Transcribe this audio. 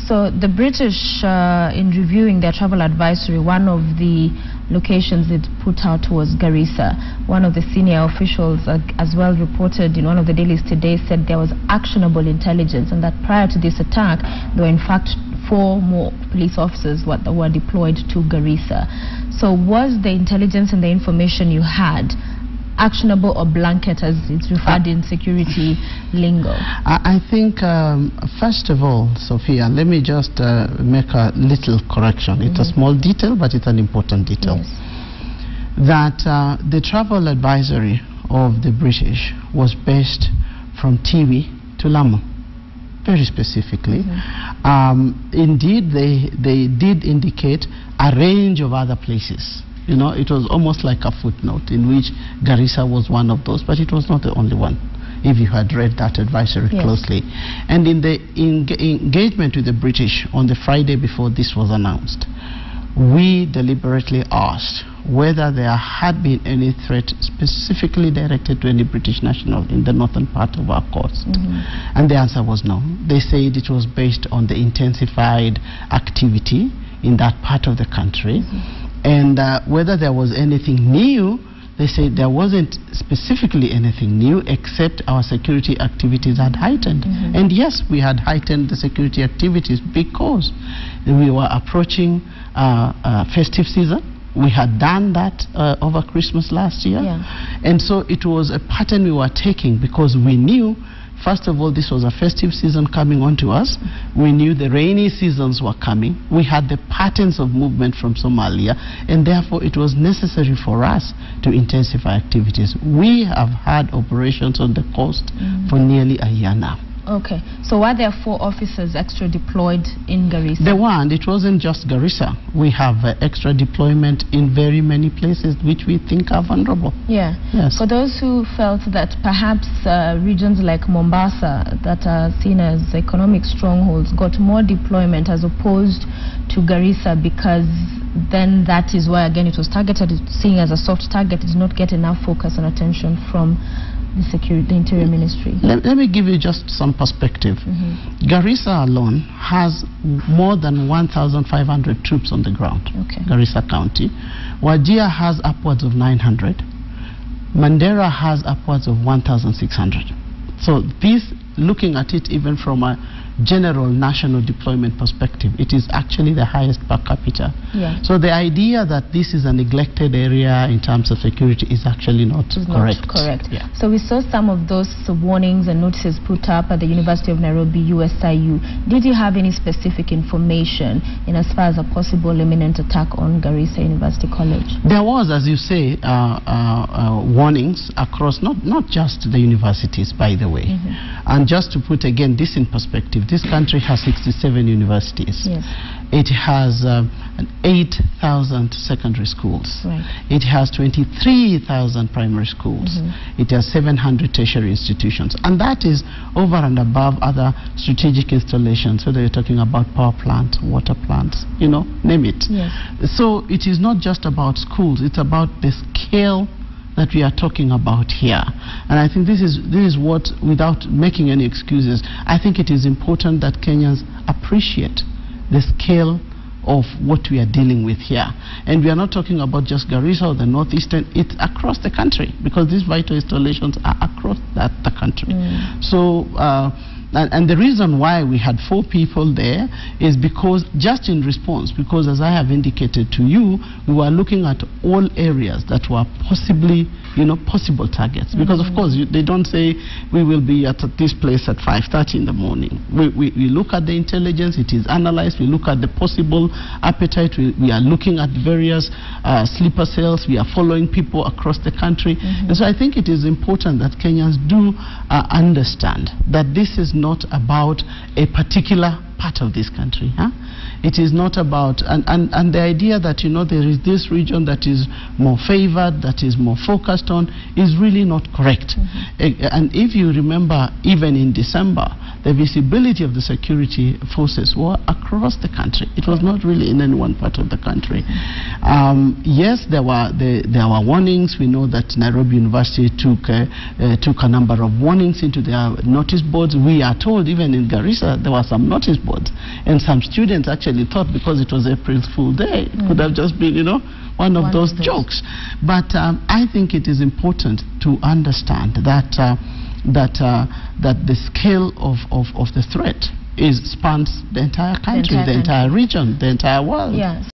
So the British, in reviewing their travel advisory, one of the locations it put out was Garissa. One of the senior officials as well reported in one of the dailies today, said there was actionable intelligence and that prior to this attack, there were in fact 4 more police officers that were deployed to Garissa. So was the intelligence and the information you had actionable or blanket, as it's referred in security lingo? I think, first of all, Sophia, let me just make a little correction. It's a small detail, but it's an important detail. Yes. That the travel advisory of the British was based from Tiwi to Lamu, very specifically. Indeed, they did indicate a range of other places. You know, it was almost like a footnote in which Garissa was one of those, but it was not the only one, if you had read that advisory closely. And in the engagement with the British on the Friday before this was announced, we deliberately asked whether there had been any threat specifically directed to any British national in the northern part of our coast. And the answer was no. They said it was based on the intensified activity in that part of the country. And whether there was anything new, they said there wasn't specifically anything new except our security activities had heightened. And yes, we had heightened the security activities because we were approaching festive season. We had done that over Christmas last year. And so it was a pattern we were taking because we knew, first of all, this was a festive season coming onto us. We knew the rainy seasons were coming. We had the patterns of movement from Somalia, and therefore it was necessary for us to intensify activities. We have had operations on the coast for nearly a year now. Okay, so were there 4 officers extra deployed in Garissa? There weren't. It wasn't just Garissa. We have extra deployment in very many places which we think are vulnerable. Yeah. Yes. For those who felt that perhaps regions like Mombasa that are seen as economic strongholds got more deployment as opposed to Garissa, because then that is why again it was targeted, seeing as a soft target, did not get enough focus and attention from the Interior Ministry. Let me give you just some perspective. Garissa alone has more than 1,500 troops on the ground. Garissa County. Wajir has upwards of 900. Mandera has upwards of 1,600. So this, looking at it even from a general national deployment perspective, it is actually the highest per capita. So the idea that this is a neglected area in terms of security is actually not correct. So we saw some of those warnings and notices put up at the University of Nairobi, USIU. Did you have any specific information in as far as a possible imminent attack on Garissa University College? There was, as you say, warnings across not just the universities, by the way. And just to put again this in perspective, this country has 67 universities. It has 8,000 secondary schools. It has 23,000 primary schools. It has 700 tertiary institutions. And that is over and above other strategic installations, whether you're talking about power plants, water plants, you know, name it. So it is not just about schools, it's about the scale that we are talking about here. And I think this is what, without making any excuses, I think it is important that Kenyans appreciate the scale of what we are dealing with here. And we are not talking about just Garissa or the northeastern, it's across the country, because these vital installations are across the country. So and the reason why we had 4 people there is because, just in response, because as I have indicated to you, we were looking at all areas that were possibly, you know, possible targets. Because of course, they don't say we will be at this place at 5:30 in the morning. We look at the intelligence, it is analyzed, we look at the possible appetite, we are looking at various sleeper cells, we are following people across the country. And so I think it is important that Kenyans do understand that this is not about a particular part of this country. It is not about, and the idea that, you know, there is this region that is more favored, that is more focused on, is really not correct. And if you remember, even in December, the visibility of the security forces were across the country. It was not really in any one part of the country. Yes, there were warnings. We know that Nairobi University took a number of warnings into their notice boards. We are told even in Garissa there were some notice boards upwards. And some students actually thought because it was April Fool's Day, it could have just been, you know, one of those jokes. But I think it is important to understand that that the scale of the threat spans the entire country, the entire region, the entire world. Yes.